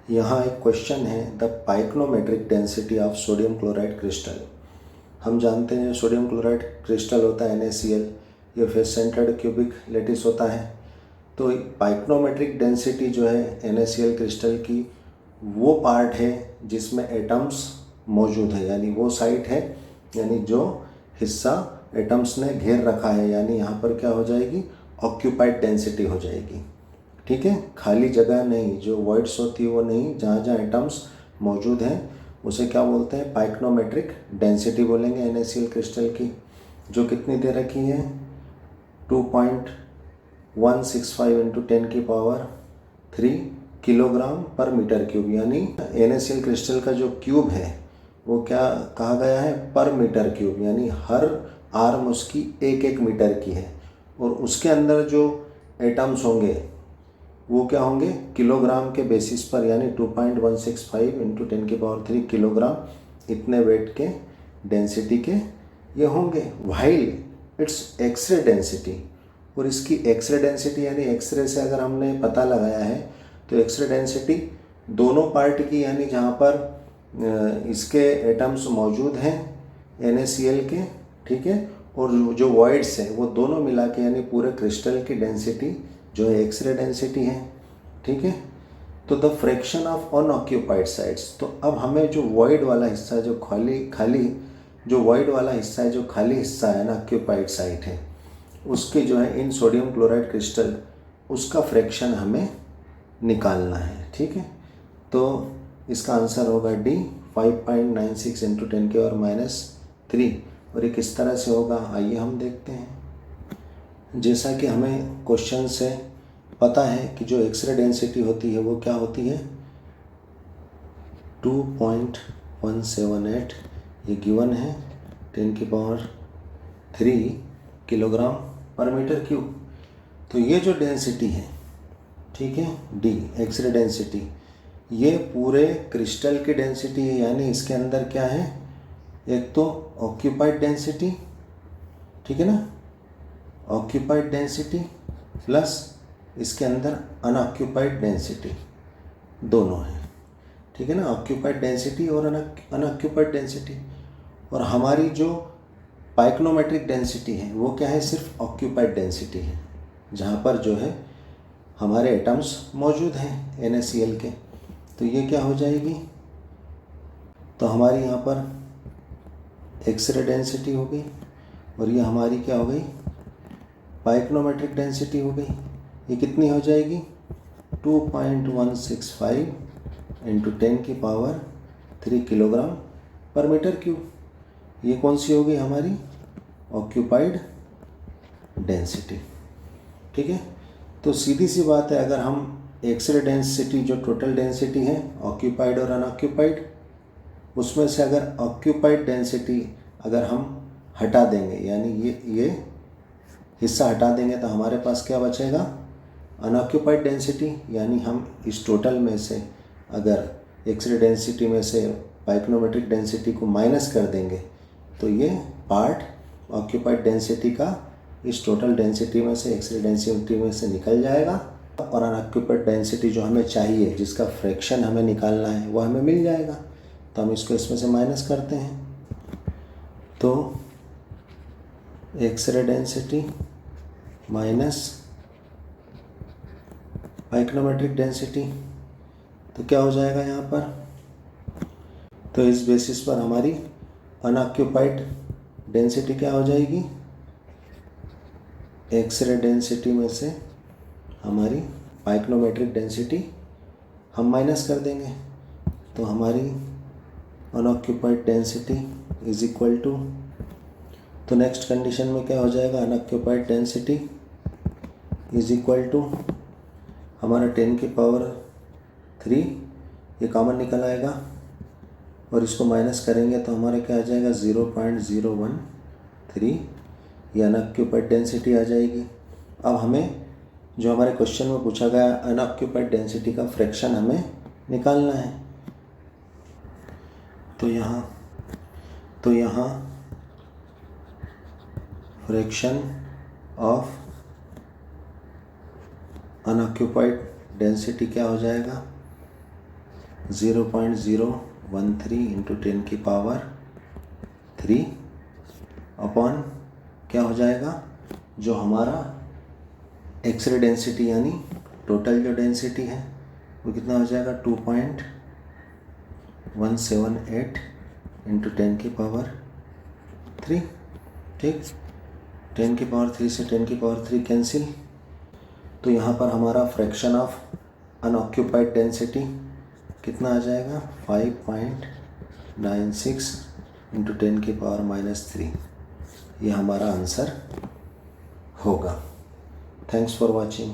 यहाँ एक क्वेश्चन है, the pycnometric density of sodium chloride crystal. हम जानते हैं सोडियम क्लोराइड क्रिस्टल होता है NaCl, ये फेस सेंटर्ड क्यूबिक लेटिस होता है। तो पाइक्नोमेट्रिक डेंसिटी जो है NaCl क्रिस्टल की वो पार्ट है जिसमें एटम्स मौजूद है, यानी वो साइट है, यानी जो हिस्सा एटम्स ने घेर रखा है, यानी यहाँ पर क्या हो जाएगी, ऑक्यूपाइड डेंसिटी हो जाएगी। ठीक है, खाली जगह नहीं, जो वॉइड्स होती है वो नहीं, जहाँ जहाँ एटम्स मौजूद हैं उसे क्या बोलते हैं, पाइक्नोमेट्रिक डेंसिटी बोलेंगे NaCl क्रिस्टल की, जो कितनी दे रखी है 2.165 इंटू 10⁻³ किलोग्राम पर मीटर क्यूब। यानी NaCl क्रिस्टल का जो क्यूब है वो क्या कहा गया है, पर मीटर क्यूब, यानी हर आर्म उसकी 1-1 मीटर की है, और उसके अंदर जो एटम्स होंगे वो क्या होंगे, किलोग्राम के बेसिस पर, यानी 2.165 इंटू 10⁻³ किलोग्राम इतने वेट के डेंसिटी के ये होंगे। व्हाइल इट्स एक्सरे डेंसिटी, और इसकी एक्सरे डेंसिटी यानी एक्सरे से अगर हमने पता लगाया है तो एक्सरे डेंसिटी दोनों पार्ट की, यानी जहाँ पर इसके एटम्स मौजूद हैं NaCl के, ठीक है, और जो वॉइड्स हैं वो दोनों मिला के, यानी पूरे क्रिस्टल की डेंसिटी जो है एक्सरे डेंसिटी है। ठीक है, तो the fraction of unoccupied sides, तो अब हमें जो वॉइड वाला हिस्सा, जो खाली जो वॉइड वाला हिस्सा है, जो खाली हिस्सा है ना, ऑक्यूपाइड साइड है, उसके जो है इन सोडियम क्लोराइड क्रिस्टल, उसका फ्रैक्शन हमें निकालना है। ठीक है, तो इसका आंसर होगा D 5.96 इंटू 10⁻³ और ये किस तरह से होगा, आइए हम देखते हैं। जैसा कि हमें क्वेश्चन से पता है कि जो एक्सरे डेंसिटी होती है वो क्या होती है 2.178, ये गिवन है 10⁻³ किलोग्राम पर मीटर क्यूब। तो ये जो डेंसिटी है, ठीक है, D एक्सरे डेंसिटी, ये पूरे क्रिस्टल की डेंसिटी है, यानी इसके अंदर क्या है, एक तो ऑक्यूपाइड डेंसिटी, ठीक है ना, ऑक्यूपाइड डेंसिटी प्लस इसके अंदर अनऑक्यूपाइड डेंसिटी दोनों है। ठीक है ना, ऑक्यूपाइड डेंसिटी और अनऑक्यूपाइड डेंसिटी। और हमारी जो पाइक्नोमेट्रिक डेंसिटी है वो क्या है, सिर्फ ऑक्यूपाइड डेंसिटी है, जहाँ पर जो है हमारे एटम्स मौजूद हैं NaCl के। तो ये क्या हो जाएगी, तो हमारी यहाँ पर एक्सरे डेंसिटी हो गई, और ये हमारी क्या हो गई, पाइक्नोमेट्रिक डेंसिटी हो गई। ये कितनी हो जाएगी 2.165 इंटू 10⁻³ किलोग्राम पर मीटर क्यूब। ये कौन सी हो गई हमारी ऑक्यूपाइड डेंसिटी। ठीक है, तो सीधी सी बात है, अगर हम एक्सरे डेंसिटी जो टोटल डेंसिटी है ऑक्यूपाइड और अनऑक्यूपाइड, उसमें से अगर ऑक्यूपाइड डेंसिटी अगर हम हटा देंगे, यानी ये हिस्सा हटा देंगे, तो हमारे पास क्या बचेगा, अनऑक्यूपाइड डेंसिटी। यानी हम इस टोटल में से अगर एक्सरे डेंसिटी में से पाइक्नोमेट्रिक डेंसिटी को माइनस कर देंगे तो ये पार्ट ऑक्यूपाइड डेंसिटी का इस टोटल डेंसिटी में से, एक्सरे डेंसिटी में से निकल जाएगा, और अनऑक्यूपाइड डेंसिटी जो हमें चाहिए, जिसका फ्रैक्शन हमें निकालना है, वो हमें मिल जाएगा। तो हम इसको इसमें से माइनस करते हैं, तो एक्सरे डेंसिटी माइनस पाइक्नोमेट्रिक डेंसिटी, तो क्या हो जाएगा यहाँ पर, तो इस बेसिस पर हमारी अनऑक्यूपाइड डेंसिटी क्या हो जाएगी, एक्सरे डेंसिटी में से हमारी पाइक्नोमेट्रिक डेंसिटी हम माइनस कर देंगे, तो हमारी unoccupied density is equal to, तो नेक्स्ट कंडीशन में क्या हो जाएगा, unoccupied density is equal to हमारा 10⁻³ ये कॉमन निकल आएगा, और इसको माइनस करेंगे तो हमारा क्या आ जाएगा 0.013, ये अनऑक्यूपाइड डेंसिटी आ जाएगी। अब हमें जो हमारे क्वेश्चन में पूछा गया अनऑक्यूपाइड डेंसिटी का फ्रैक्शन हमें निकालना है, तो यहाँ फ्रैक्शन ऑफ अनऑक्यूपाइड डेंसिटी क्या हो जाएगा, 0.013 इंटू 10 की पावर 3 अपॉन क्या हो जाएगा, जो हमारा एक्सरे डेंसिटी यानी टोटल जो डेंसिटी है वो कितना हो जाएगा, 2.178 इंटू 10 की पावर 3। ठीक, 10 की पावर 3 से 10 की पावर 3 कैंसिल, तो यहाँ पर हमारा फ्रैक्शन ऑफ अनऑक्यूपाइड डेंसिटी कितना आ जाएगा, 5.96 इंटू 10 की पावर -3। ये हमारा आंसर होगा। Thanks for watching.